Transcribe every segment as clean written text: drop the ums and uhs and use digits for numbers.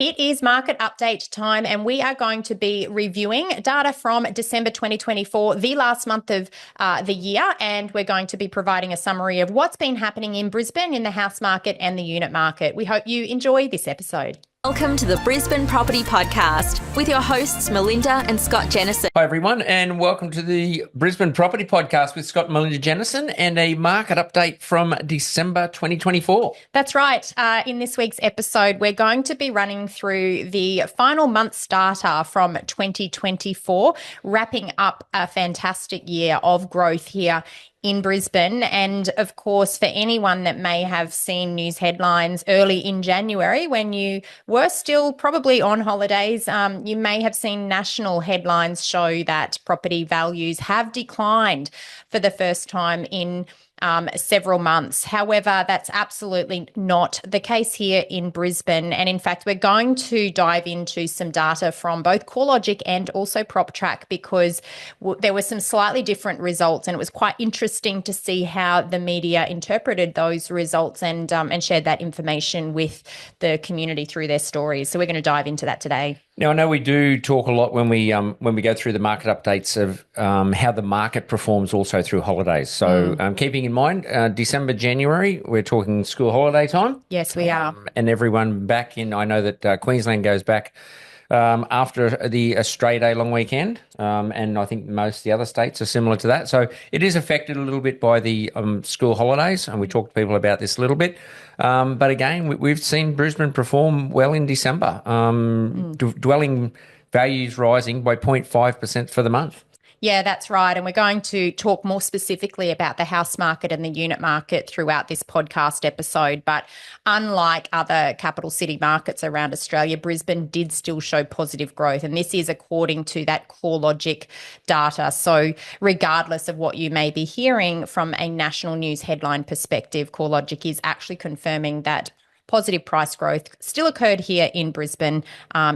It is market update time, and we are going to be reviewing data from December 2024, the last month of the year, and we're going to be providing a summary of what's been happening in Brisbane in the house market and the unit market. We hope you enjoy this episode. Welcome to the Brisbane Property Podcast with your hosts Melinda and Scott Jennison. Hi everyone, and welcome to the Brisbane Property Podcast with Scott and Melinda Jennison and a market update from December 2024. That's right. In this week's episode, we're going to be running through the final month's data from 2024, wrapping up a fantastic year of growth here in Brisbane. And of course, for anyone that may have seen news headlines early in January when you were still probably on holidays, you may have seen national headlines show that property values have declined for the first time in several months. However, that's absolutely not the case here in Brisbane. And in fact, we're going to dive into some data from both CoreLogic and also PropTrack because there were some slightly different results, and it was quite interesting to see how the media interpreted those results and shared that information with the community through their stories. So we're going to dive into that today. Now, I know we do talk a lot when we go through the market updates of how the market performs also through holidays. So keeping in mind, December, January, we're talking school holiday time. Yes, we are. And everyone back in, I know that Queensland goes back after the Australia Day long weekend, and I think most of the other states are similar to that. So it is affected a little bit by the school holidays, and we talked to people about this a little bit. But again, we've seen Brisbane perform well in December, dwelling values rising by 0.5% for the month. Yeah, that's right. And we're going to talk more specifically about the house market and the unit market throughout this podcast episode. But unlike other capital city markets around Australia, Brisbane did still show positive growth. And this is according to that CoreLogic data. So regardless of what you may be hearing from a national news headline perspective, CoreLogic is actually confirming that positive price growth still occurred here in Brisbane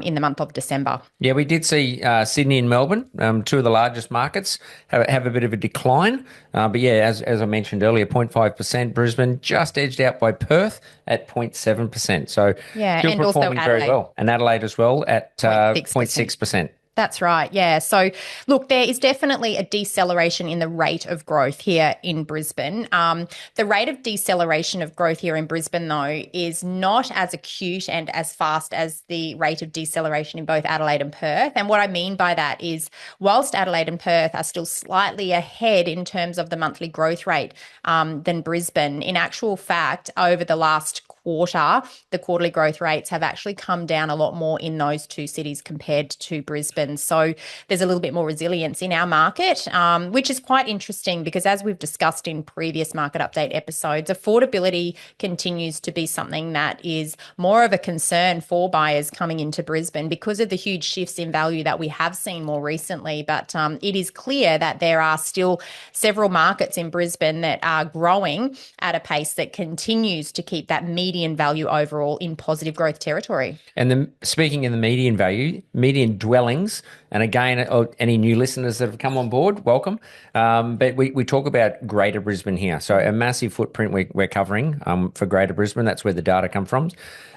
in the month of December. Yeah, we did see Sydney and Melbourne, two of the largest markets, have a bit of a decline. But yeah, as I mentioned earlier, 0.5%. Brisbane just edged out by Perth at 0.7%. So yeah, still and performing also very well. And Adelaide as well at 0.6%. That's right. Yeah. So look, there is definitely a deceleration in the rate of growth here in Brisbane. The rate of deceleration of growth here in Brisbane, though, is not as acute and as fast as the rate of deceleration in both Adelaide and Perth. And what I mean by that is whilst Adelaide and Perth are still slightly ahead in terms of the monthly growth rate than Brisbane, in actual fact, over the last quarter, the quarterly growth rates have actually come down a lot more in those two cities compared to Brisbane. So there's a little bit more resilience in our market, which is quite interesting because as we've discussed in previous market update episodes, affordability continues to be something that is more of a concern for buyers coming into Brisbane because of the huge shifts in value that we have seen more recently. But it is clear that there are still several markets in Brisbane that are growing at a pace that continues to keep that median value overall in positive growth territory. And speaking in the median value, median dwellings, and again, any new listeners that have come on board, welcome. But we talk about Greater Brisbane here. So a massive footprint we're covering for Greater Brisbane. That's where the data come from.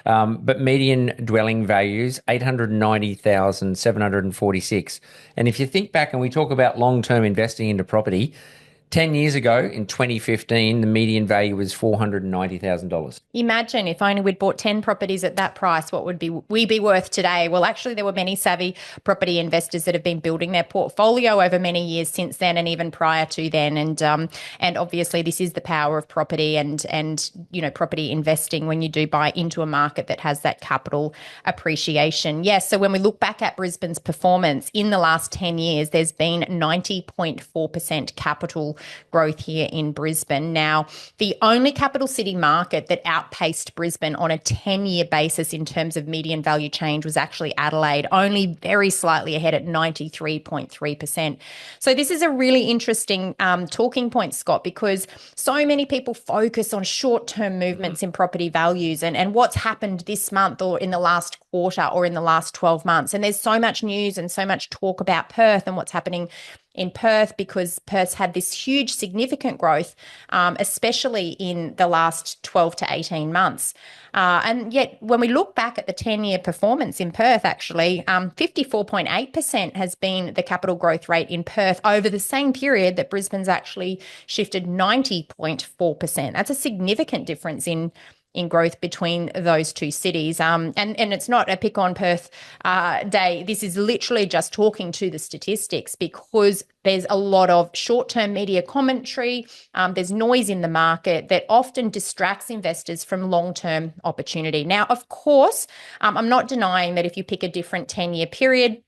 But median dwelling values, 890,746. And if you think back and we talk about long-term investing into property, 10 years ago, in 2015, the median value was $490,000. Imagine if only we'd bought 10 properties at that price, what would we be worth today? Well, actually, there were many savvy property investors that have been building their portfolio over many years since then and even prior to then. And obviously, this is the power of property and you know, property investing when you do buy into a market that has that capital appreciation. Yes, so when we look back at Brisbane's performance in the last 10 years, there's been 90.4% capital growth here in Brisbane. Now, the only capital city market that outpaced Brisbane on a 10-year basis in terms of median value change was actually Adelaide, only very slightly ahead at 93.3%. So this is a really interesting talking point, Scott, because so many people focus on short-term movements in property values and what's happened this month or in the last quarter or in the last 12 months. And there's so much news and so much talk about Perth and what's happening in Perth because Perth's had this huge significant growth, especially in the last 12 to 18 months. And yet when we look back at the 10-year performance in Perth, actually, 54.8% has been the capital growth rate in Perth over the same period that Brisbane's actually shifted 90.4%. That's a significant difference in growth between those two cities. And it's not a pick on Perth day. This is literally just talking to the statistics because there's a lot of short-term media commentary. There's noise in the market that often distracts investors from long-term opportunity. Now, of course, I'm not denying that if you pick a different 10-year period,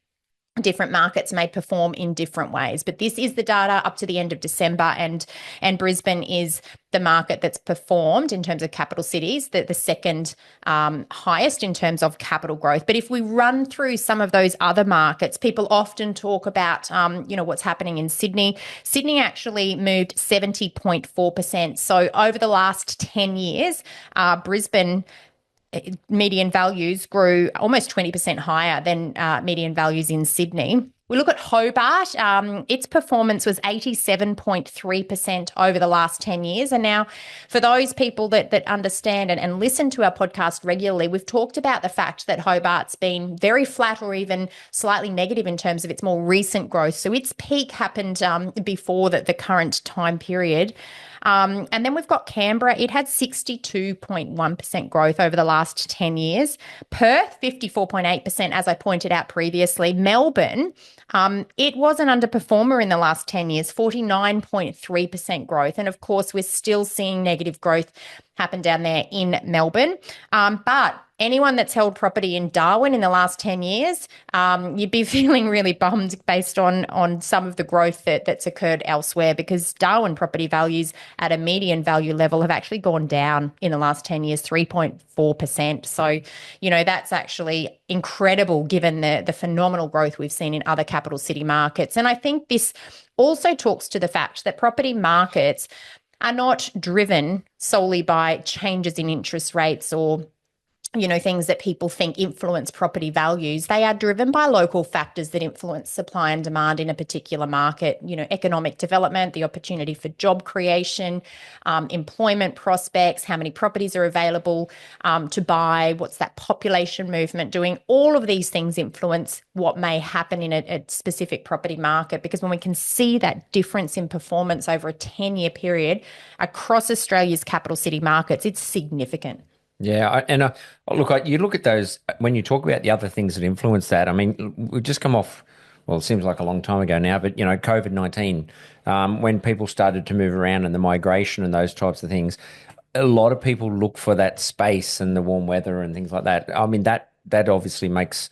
different markets may perform in different ways, but this is the data up to the end of December, and Brisbane is the market that's performed in terms of capital cities, the second highest in terms of capital growth. But if we run through some of those other markets, people often talk about, what's happening in Sydney. Sydney actually moved 70.4%. So over the last 10 years, Brisbane median values grew almost 20% higher than median values in Sydney. We look at Hobart, its performance was 87.3% over the last 10 years. And now for those people that understand and listen to our podcast regularly, we've talked about the fact that Hobart's been very flat or even slightly negative in terms of its more recent growth. So its peak happened before the current time period. And then we've got Canberra. It had 62.1% growth over the last 10 years. Perth, 54.8%, as I pointed out previously. Melbourne, it was an underperformer in the last 10 years, 49.3% growth. And of course, we're still seeing negative growth happen down there in Melbourne. But anyone that's held property in Darwin in the last 10 years, you'd be feeling really bummed based on some of the growth that's occurred elsewhere, because Darwin property values at a median value level have actually gone down in the last 10 years, 3.4%. So, that's actually incredible given the phenomenal growth we've seen in other capital city markets. And I think this also talks to the fact that property markets are not driven solely by changes in interest rates or things that people think influence property values. They are driven by local factors that influence supply and demand in a particular market, economic development, the opportunity for job creation, employment prospects, how many properties are available to buy, what's that population movement doing. All of these things influence what may happen in a specific property market, because when we can see that difference in performance over a 10-year period across Australia's capital city markets, it's significant. Yeah, you look at those when you talk about the other things that influence that. I mean, we've just come off, well, it seems like a long time ago now, but COVID-19, when people started to move around and the migration and those types of things, a lot of people look for that space and the warm weather and things like that. I mean, that obviously makes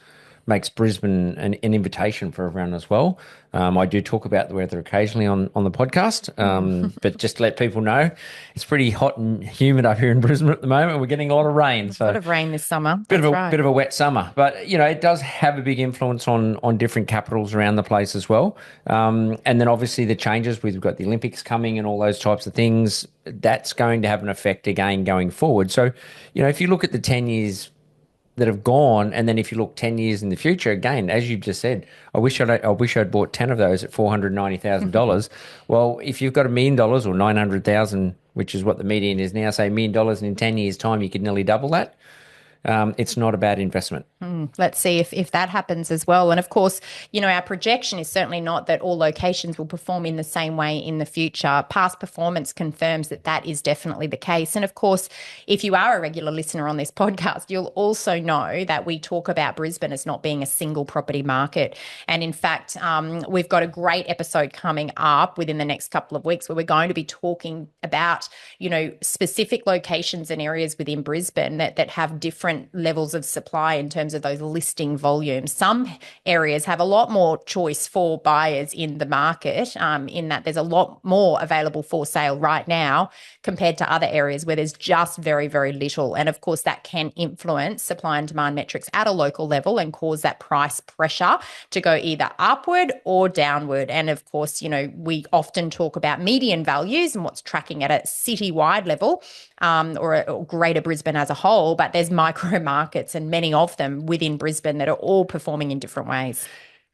Brisbane an invitation for everyone as well. I do talk about the weather occasionally on the podcast, but just to let people know, it's pretty hot and humid up here in Brisbane at the moment. We're getting a lot of rain. A lot of rain this summer. Bit of a wet summer. But, it does have a big influence on different capitals around the place as well. And then obviously the changes, we've got the Olympics coming and all those types of things. That's going to have an effect again going forward. So, if you look at the 10 years that have gone, and then if you look 10 years in the future, again, as you just said, I wish I'd bought 10 of those at $490,000. Well, if you've got $1 million or 900,000, which is what the median is now, say $1 million, and in 10 years' time you could nearly double that. It's not a bad investment. Let's see if that happens as well. And of course, our projection is certainly not that all locations will perform in the same way in the future. Past performance confirms that is definitely the case. And of course, if you are a regular listener on this podcast, you'll also know that we talk about Brisbane as not being a single property market. And in fact, we've got a great episode coming up within the next couple of weeks where we're going to be talking about, specific locations and areas within Brisbane that have different levels of supply in terms of those listing volumes. Some areas have a lot more choice for buyers in the market, in that there's a lot more available for sale right now compared to other areas where there's just very, very little. And of course, that can influence supply and demand metrics at a local level and cause that price pressure to go either upward or downward. And of course, we often talk about median values and what's tracking at a citywide level, or greater Brisbane as a whole, but there's micro markets and many of them within Brisbane that are all performing in different ways.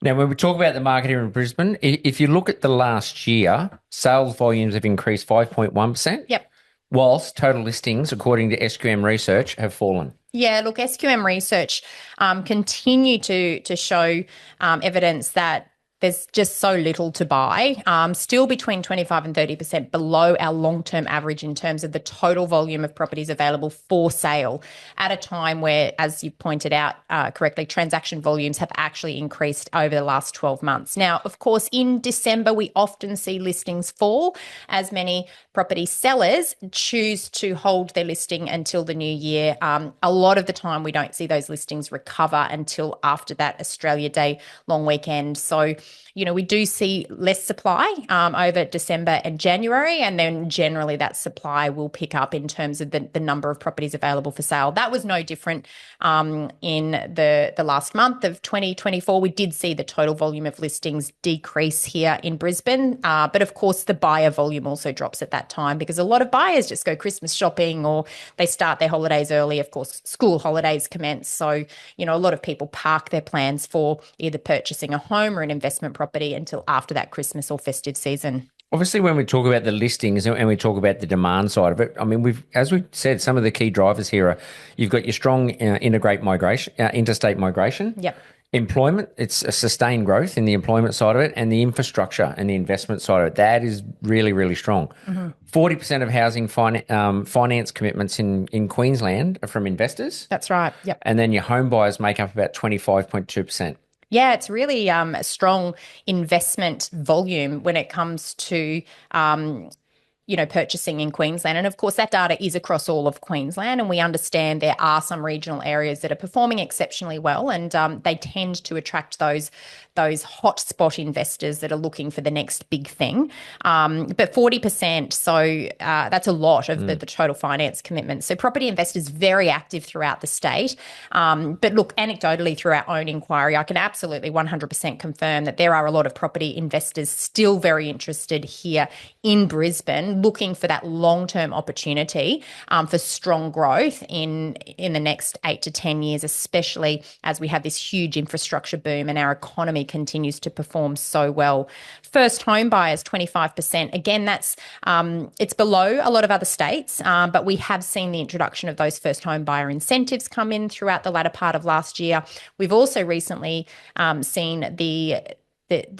Now, when we talk about the market here in Brisbane, if you look at the last year, sales volumes have increased 5.1%, Yep. whilst total listings, according to SQM research, have fallen. Yeah, look, SQM research continue to show evidence that there's just so little to buy, still between 25 and 30% below our long-term average in terms of the total volume of properties available for sale at a time where, as you pointed out correctly, transaction volumes have actually increased over the last 12 months. Now, of course, in December, we often see listings fall as many property sellers choose to hold their listing until the new year. A lot of the time, we don't see those listings recover until after that Australia Day long weekend. So, we do see less supply over December and January, and then generally that supply will pick up in terms of the number of properties available for sale. That was no different in the last month of 2024. We did see the total volume of listings decrease here in Brisbane, but of course the buyer volume also drops at that time because a lot of buyers just go Christmas shopping or they start their holidays early. Of course, school holidays commence. So, a lot of people park their plans for either purchasing a home or an investment property until after that Christmas or festive season. Obviously, when we talk about the listings and we talk about the demand side of it, I mean, as we said, some of the key drivers here are you've got your strong interstate migration. Yep. Employment, it's a sustained growth in the employment side of it, and the infrastructure and the investment side of it. That is really, really strong. 40% of housing finance commitments in Queensland are from investors. That's right. Yep. And then your home buyers make up about 25.2%. Yeah, it's really a strong investment volume when it comes to purchasing in Queensland. And of course, that data is across all of Queensland. And we understand there are some regional areas that are performing exceptionally well, and they tend to attract those hotspot investors that are looking for the next big thing. But 40%, so that's a lot of the total finance commitment. So property investors very active throughout the state. But look, anecdotally through our own inquiry, I can absolutely 100% confirm that there are a lot of property investors still very interested here in Brisbane, looking for that long-term opportunity for strong growth in the next 8 to 10 years, especially as we have this huge infrastructure boom and our economy continues to perform so well. First home buyers, 25%. Again, that's it's below a lot of other states, but we have seen the introduction of those first home buyer incentives come in throughout the latter part of last year. We've also recently seen the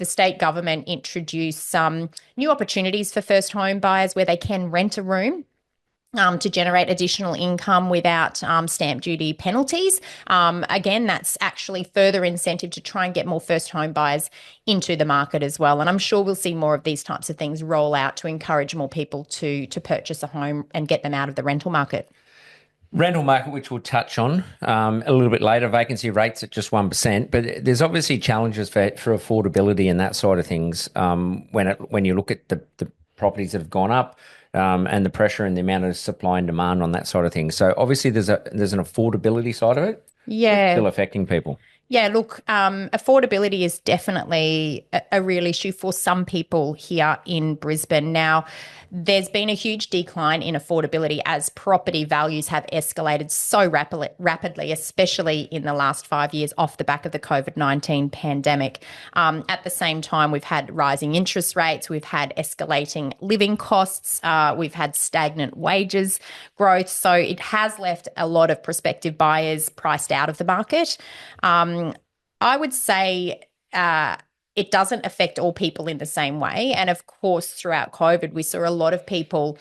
state government introduce some new opportunities for first home buyers where they can rent a room to generate additional income without stamp duty penalties. Again, that's actually further incentive to try and get more first home buyers into the market as well. And I'm sure we'll see more of these types of things roll out to encourage more people to purchase a home and get them out of the rental market. Rental market, which we'll touch on a little bit later, vacancy rates at just 1%, but there's obviously challenges for affordability and that side of things when you look at the properties that have gone up and the pressure and the amount of supply and demand on that side of things. So obviously there's an affordability side of it. Yeah. Still affecting people. Yeah, look, affordability is definitely a real issue for some people here in Brisbane. Now, there's been a huge decline in affordability as property values have escalated so rapidly, especially in the last 5 years off the back of the COVID-19 pandemic. At the same time, we've had rising interest rates, we've had escalating living costs, we've had stagnant wages growth. So it has left a lot of prospective buyers priced out of the market. I would say it doesn't affect all people in the same way. And of course, throughout COVID, we saw a lot of people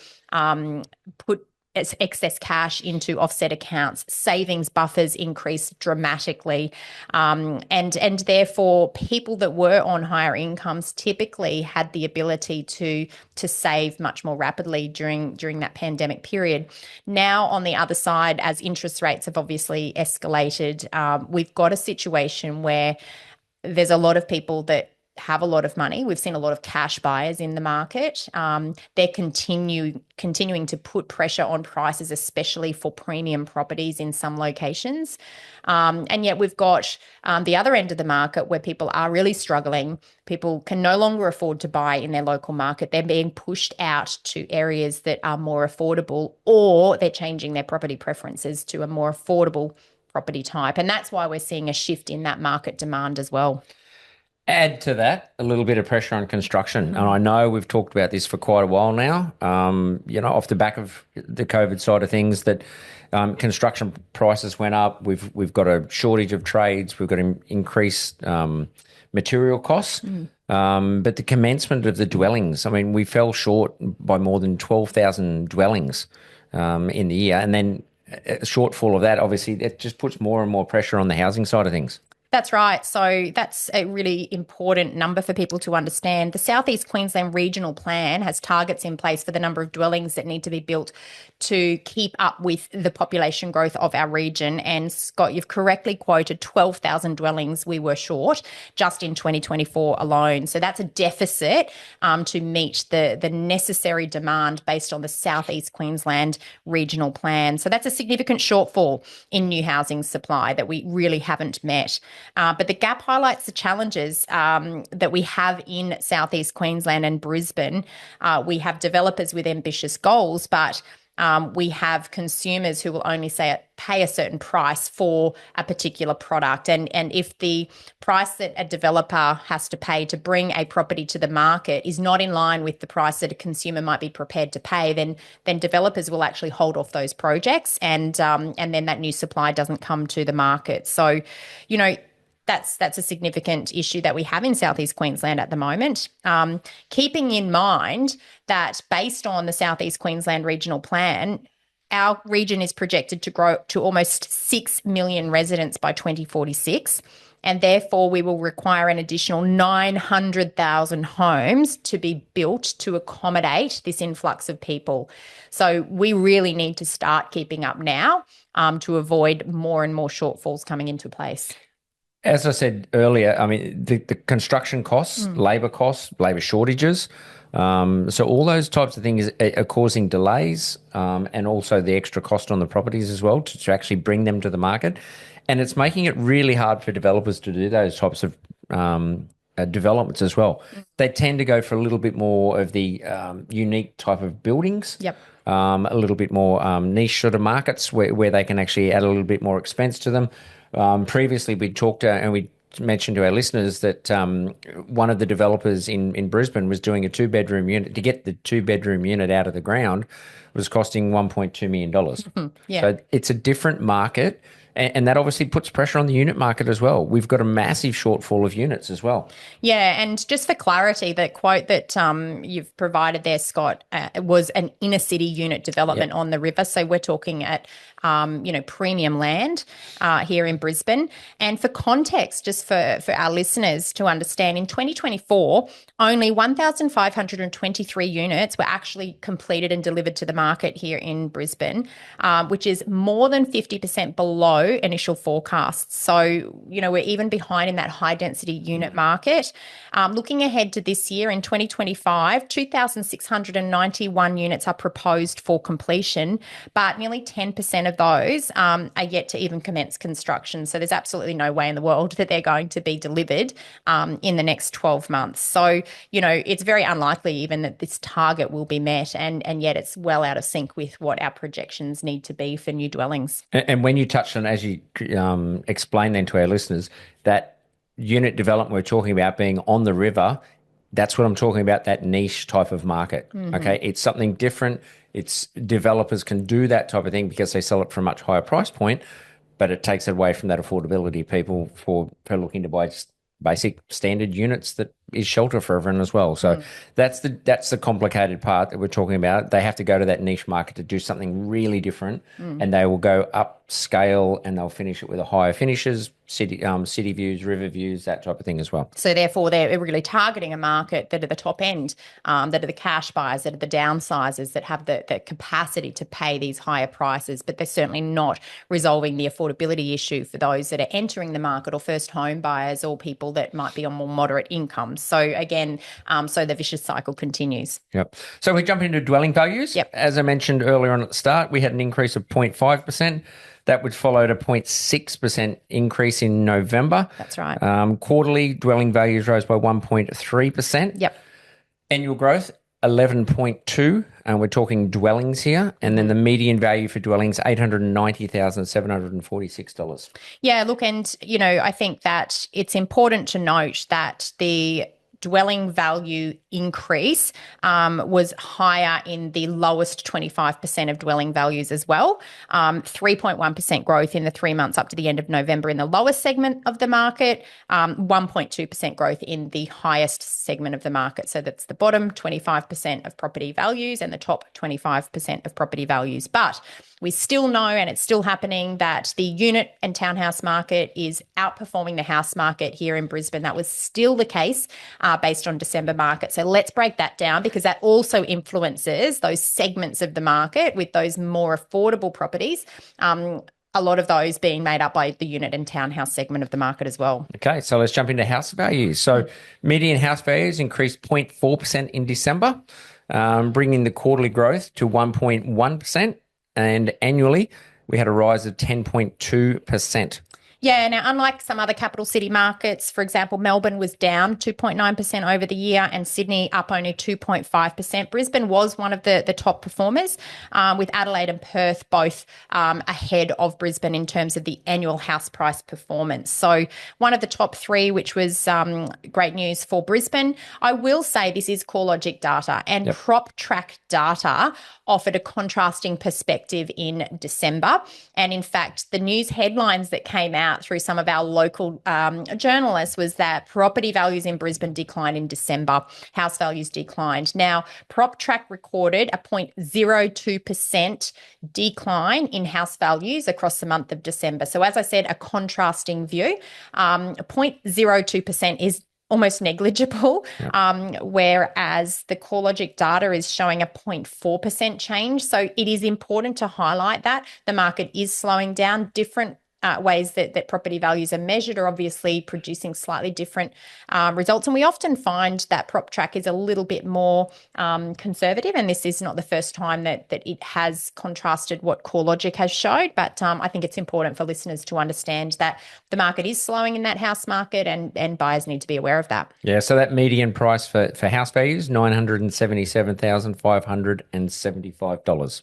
put excess cash into offset accounts, savings buffers increased dramatically. And therefore, people that were on higher incomes typically had the ability to save much more rapidly during that pandemic period. Now, on the other side, as interest rates have obviously escalated, we've got a situation where there's a lot of people that have a lot of money. We've seen a lot of cash buyers in the market. They're continuing to put pressure on prices, especially for premium properties in some locations. And yet we've got the other end of the market where people are really struggling. People can no longer afford to buy in their local market. They're being pushed out to areas that are more affordable, or they're changing their property preferences to a more affordable property type. And that's why we're seeing a shift in that market demand as well. Add to that a little bit of pressure on construction. And I know we've talked about this for quite a while now, off the back of the COVID side of things, that construction prices went up. We've got a shortage of trades. We've got increased material costs. But the commencement of the dwellings, I mean, we fell short by more than 12,000 dwellings in the year. And then a shortfall of that, obviously, it just puts more and more pressure on the housing side of things. That's right. So that's a really important number for people to understand. The South East Queensland Regional Plan has targets in place for the number of dwellings that need to be built to keep up with the population growth of our region. And Scott, you've correctly quoted 12,000 dwellings we were short just in 2024 alone. So that's a deficit to meet the necessary demand based on the South East Queensland Regional Plan. So that's a significant shortfall in new housing supply that we really haven't met. But the gap highlights the challenges that we have in South East Queensland and Brisbane. We have developers with ambitious goals, but we have consumers who will only pay a certain price for a particular product. And if the price that a developer has to pay to bring a property to the market is not in line with the price that a consumer might be prepared to pay, then developers will actually hold off those projects, and then that new supply doesn't come to the market. So, that's a significant issue that we have in South East Queensland at the moment. Keeping in mind that based on the South East Queensland Regional Plan, our region is projected to grow to almost 6 million residents by 2046, and therefore we will require an additional 900,000 homes to be built to accommodate this influx of people. So we really need to start keeping up now to avoid more and more shortfalls coming into place. As I said earlier, I mean, the construction costs, labour shortages, so all those types of things are causing delays, and also the extra cost on the properties as well to actually bring them to the market. And it's making it really hard for developers to do those types of developments as well. They tend to go for a little bit more of the unique type of buildings. Yep. A little bit more niche sort of markets where they can actually add a little bit more expense to them. Previously, we talked and we mentioned to our listeners that one of the developers in Brisbane was doing a 2-bedroom unit. To get the 2-bedroom unit out of the ground was costing $1.2 million. Yeah. So it's a different market. And that obviously puts pressure on the unit market as well. We've got a massive shortfall of units as well. Yeah, and just for clarity, the quote that you've provided there, Scott, was an inner city unit development on the river. So we're talking at premium land here in Brisbane. And for context, just for our listeners to understand, in 2024, only 1,523 units were actually completed and delivered to the market here in Brisbane, which is more than 50% below initial forecasts. So, we're even behind in that high density unit market. Looking ahead to this year in 2025, 2,691 units are proposed for completion, but nearly 10% of those are yet to even commence construction. So there's absolutely no way in the world that they're going to be delivered in the next 12 months. So, it's very unlikely even that this target will be met, and yet it's well out of sync with what our projections need to be for new dwellings. And when you touched on, as you explained then to our listeners, that unit development we're talking about being on the river, that's what I'm talking about, that niche type of market. Okay, it's something different. It's developers can do that type of thing because they sell it for a much higher price point, but it takes it away from that affordability people for looking to buy just basic standard units that is shelter for everyone as well. So that's the complicated part that we're talking about. They have to go to that niche market to do something really different, and they will go upscale and they'll finish it with a higher finishes, city views, river views, that type of thing as well. So therefore, they're really targeting a market that are the top end, that are the cash buyers, that are the downsizers, that have the capacity to pay these higher prices, but they're certainly not resolving the affordability issue for those that are entering the market or first home buyers or people that might be on more moderate incomes. So again, so the vicious cycle continues. Yep. So we jump into dwelling values. Yep. As I mentioned earlier on at the start, we had an increase of 0.5%. That would follow a 0.6% increase in November. That's right. Quarterly dwelling values rose by 1.3%. Yep. Annual growth, 11.2 and we're talking dwellings here, and then the median value for dwellings, $890,746. Yeah, look, and, I think that it's important to note that the dwelling value increase was higher in the lowest 25% of dwelling values as well. 3.1% growth in the 3 months up to the end of November in the lowest segment of the market, 1.2% growth in the highest segment of the market. So that's the bottom 25% of property values and the top 25% of property values. But we still know, and it's still happening, that the unit and townhouse market is outperforming the house market here in Brisbane. That was still the case based on December market. So let's break that down, because that also influences those segments of the market with those more affordable properties. A lot of those being made up by the unit and townhouse segment of the market as well. Okay, so let's jump into house values. So median house values increased 0.4% in December, bringing the quarterly growth to 1.1%. And annually, we had a rise of 10.2%. Yeah, now unlike some other capital city markets, for example, Melbourne was down 2.9% over the year and Sydney up only 2.5%. Brisbane was one of the top performers, with Adelaide and Perth both ahead of Brisbane in terms of the annual house price performance. So one of the top three, which was great news for Brisbane. I will say this is CoreLogic data, and PropTrack data offered a contrasting perspective in December. And in fact, the news headlines that came out through some of our local journalists was that property values in Brisbane declined in December. House values declined. Now, PropTrack recorded a 0.02% decline in house values across the month of December. So as I said, a contrasting view. 0.02% is almost negligible, whereas the CoreLogic data is showing a 0.4% change. So it is important to highlight that the market is slowing down. Different ways that property values are measured are obviously producing slightly different results. And we often find that PropTrack is a little bit more conservative, and this is not the first time that it has contrasted what CoreLogic has showed. But I think it's important for listeners to understand that the market is slowing in that house market, and buyers need to be aware of that. Yeah, so that median price for house values, $977,575.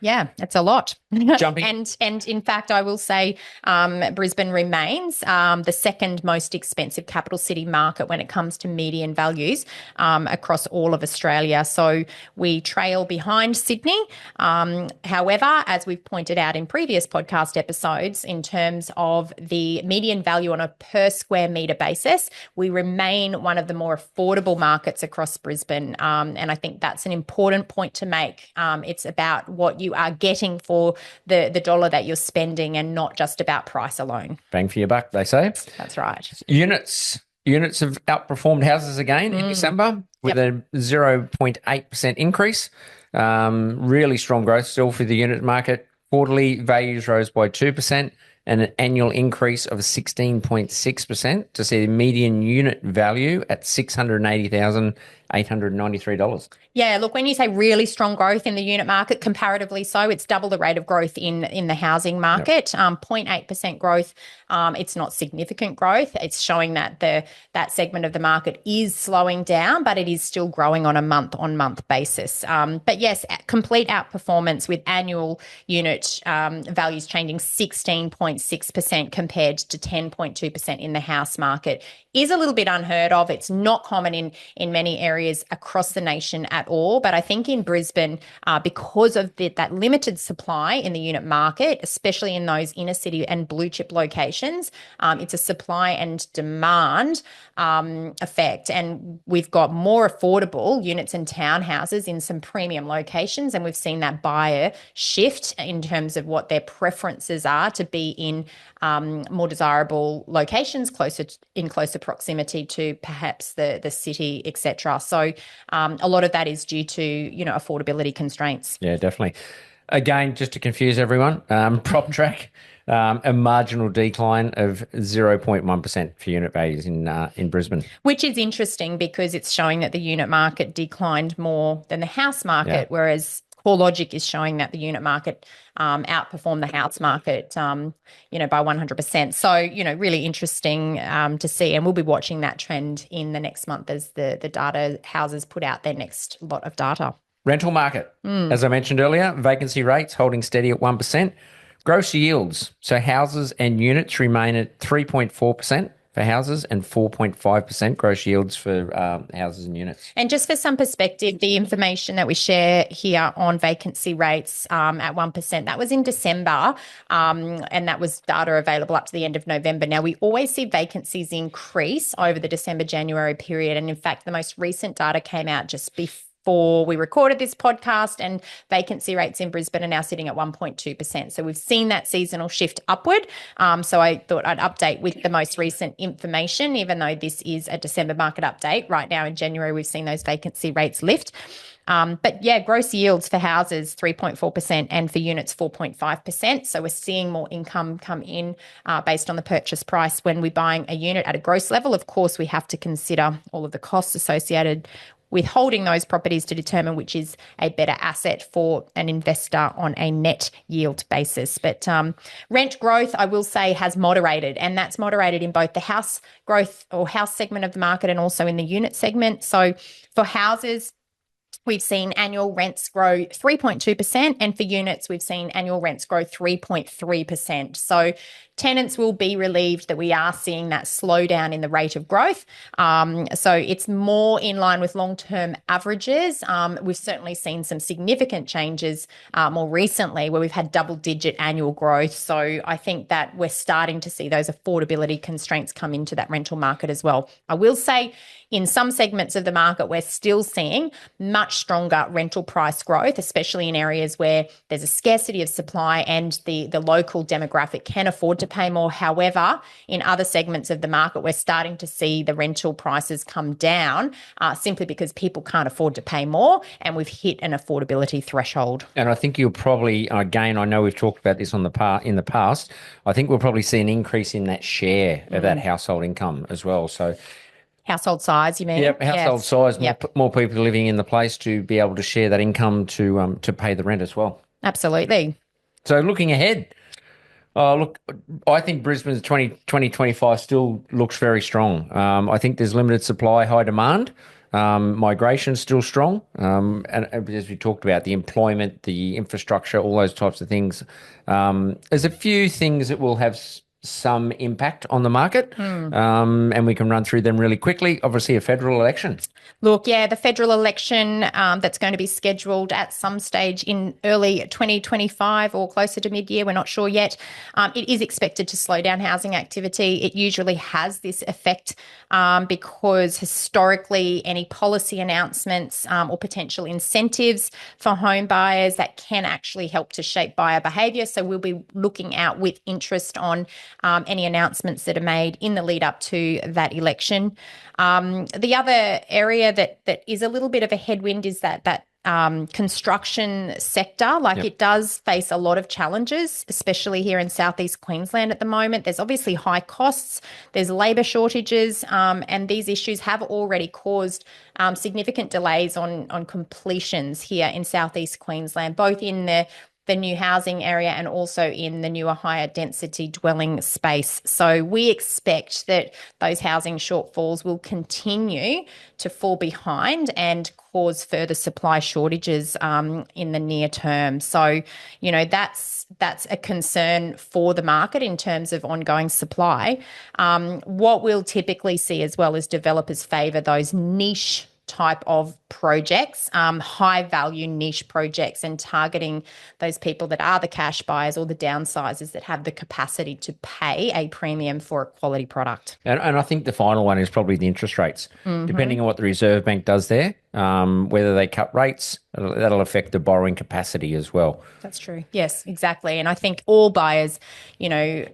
Yeah, it's a lot. Jumping. And in fact, I will say Brisbane remains the second most expensive capital city market when it comes to median values across all of Australia. So we trail behind Sydney. However, as we've pointed out in previous podcast episodes, in terms of the median value on a per square metre basis, we remain one of the more affordable markets across Brisbane. And I think that's an important point to make. It's about what you are getting for the dollar that you're spending, and not just about price alone. Bang for your buck, they say. That's right. Units have outperformed houses again in December with a 0.8% increase. Really strong growth still for the unit market. Quarterly values rose by 2% and an annual increase of 16.6% to see the median unit value at $680,893. Yeah, look, when you say really strong growth in the unit market, comparatively so, it's double the rate of growth in the housing market. 0.8% growth. It's not significant growth. It's showing that that segment of the market is slowing down, but it is still growing on a month-on-month basis. But yes, complete outperformance with annual unit values changing 16.6% compared to 10.2% in the house market is a little bit unheard of. It's not common in many areas across the nation at all. But I think in Brisbane, because of that limited supply in the unit market, especially in those inner city and blue chip locations, it's a supply and demand effect. And we've got more affordable units and townhouses in some premium locations. And we've seen that buyer shift in terms of what their preferences are to be in more desirable locations, in closer proximity to perhaps the city, etc. So a lot of that is due to affordability constraints. Yeah, definitely. Again, just to confuse everyone, PropTrack, a marginal decline of 0.1% for unit values in Brisbane. Which is interesting because it's showing that the unit market declined more than the house market, whereas CoreLogic is showing that the unit market outperformed the house market, by 100%. So, really interesting to see. And we'll be watching that trend in the next month as the data houses put out their next lot of data. Rental market, as I mentioned earlier, vacancy rates holding steady at 1%. Gross yields, so houses and units remain at 3.4% for houses and 4.5% gross yields for houses and units. And just for some perspective, the information that we share here on vacancy rates at 1%, that was in December, and that was data available up to the end of November. Now, we always see vacancies increase over the December-January period. And in fact, the most recent data came out just before we recorded this podcast, and vacancy rates in Brisbane are now sitting at 1.2%. So we've seen that seasonal shift upward. So I thought I'd update with the most recent information, even though this is a December market update. Right now in January, we've seen those vacancy rates lift. But yeah, gross yields for houses 3.4% and for units 4.5%. So we're seeing more income come in based on the purchase price when we're buying a unit at a gross level. Of course, we have to consider all of the costs associated with holding those properties to determine which is a better asset for an investor on a net yield basis. But rent growth, I will say, has moderated, and that's moderated in both the house growth or house segment of the market and also in the unit segment. So for houses, we've seen annual rents grow 3.2%, and for units, we've seen annual rents grow 3.3%. So tenants will be relieved that we are seeing that slowdown in the rate of growth. So it's more in line with long-term averages. We've certainly seen some significant changes more recently where we've had double-digit annual growth. So I think that we're starting to see those affordability constraints come into that rental market as well. I will say in some segments of the market, we're still seeing much stronger rental price growth, especially in areas where there's a scarcity of supply and the local demographic can afford to pay more. However, in other segments of the market, we're starting to see the rental prices come down simply because people can't afford to pay more, and we've hit an affordability threshold. And I think you'll probably, again, I know we've talked about this in the past, I think we'll probably see an increase in that share of that household income as well. So household size, you mean? Yep, household size, Yep. more people living in the place to be able to share that income to pay the rent as well. Absolutely. So looking ahead, look, I think Brisbane's 2025 still looks very strong. I think there's limited supply, high demand. Migration's still strong. And as we talked about, the employment, the infrastructure, all those types of things. There's a few things that will have some impact on the market, and we can run through them really quickly. Obviously, a federal election. Look, yeah, the federal election that's going to be scheduled at some stage in early 2025 or closer to mid-year, we're not sure yet. It is expected to slow down housing activity. It usually has this effect because historically any policy announcements or potential incentives for home buyers that can actually help to shape buyer behaviour. So we'll be looking out with interest on any announcements that are made in the lead up to that election. The other area that is a little bit of a headwind is that construction sector. It does face a lot of challenges, especially here in southeast Queensland at the moment. There's obviously high costs, there's labour shortages, and these issues have already caused significant delays on completions here in southeast Queensland, both in the new housing area and also in the newer higher density dwelling space. So we expect that those housing shortfalls will continue to fall behind and cause further supply shortages in the near term. So, that's a concern for the market in terms of ongoing supply. What we'll typically see as well is developers favour those niche type of projects, high value niche projects, and targeting those people that are the cash buyers or the downsizers that have the capacity to pay a premium for a quality product. And I think the final one is probably the interest rates. Depending on what the Reserve Bank does there, whether they cut rates, that'll affect the borrowing capacity as well. That's true. Yes, exactly. And I think all buyers,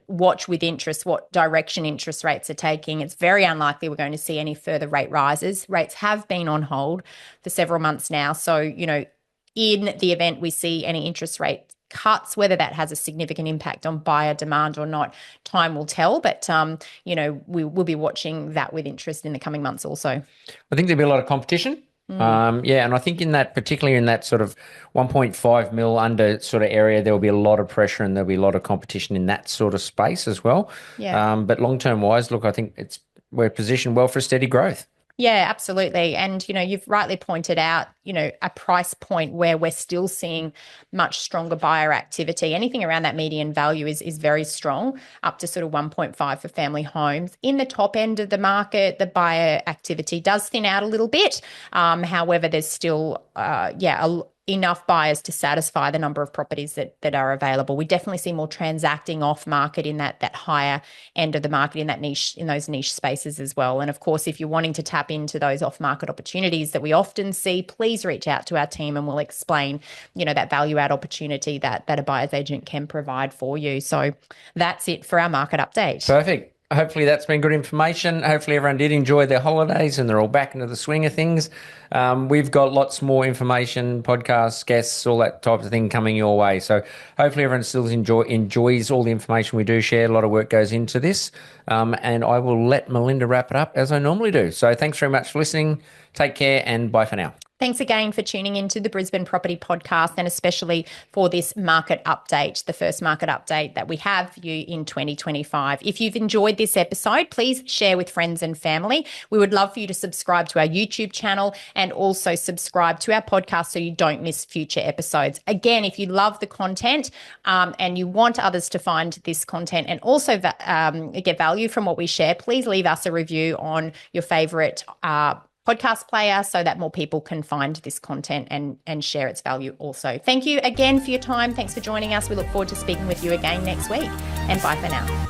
watch with interest what direction interest rates are taking. It's very unlikely we're going to see any further rate rises. Rates have been on hold for several months now. So, in the event we see any interest rate cuts, whether that has a significant impact on buyer demand or not, time will tell. But, we will be watching that with interest in the coming months also. I think there'll be a lot of competition. And I think particularly in that sort of 1.5 mil under sort of area, there will be a lot of pressure and there'll be a lot of competition in that sort of space as well. Yeah. But long-term wise, look, I think we're positioned well for steady growth. Yeah, absolutely. And, you've rightly pointed out, a price point where we're still seeing much stronger buyer activity. Anything around that median value is very strong, up to sort of 1.5 for family homes. In the top end of the market, the buyer activity does thin out a little bit. However, there's still, enough buyers to satisfy the number of properties that are available. We definitely see more transacting off market in that higher end of the market, in those niche spaces as well. And of course, if you're wanting to tap into those off market opportunities that we often see, please reach out to our team and we'll explain, that value add opportunity that a buyer's agent can provide for you. So that's it for our market update. Perfect. Hopefully that's been good information. Hopefully everyone did enjoy their holidays and they're all back into the swing of things. We've got lots more information, podcasts, guests, all that type of thing coming your way. So hopefully everyone still enjoys all the information we do share. A lot of work goes into this. And I will let Melinda wrap it up as I normally do. So thanks very much for listening. Take care and bye for now. Thanks again for tuning into the Brisbane Property Podcast, and especially for this market update, the first market update that we have for you in 2025. If you've enjoyed this episode, please share with friends and family. We would love for you to subscribe to our YouTube channel and also subscribe to our podcast so you don't miss future episodes. Again, if you love the content and you want others to find this content and also get value from what we share, please leave us a review on your favourite podcast player so that more people can find this content and share its value also. Thank you again for your time. Thanks for joining us. We look forward to speaking with you again next week. And bye for now.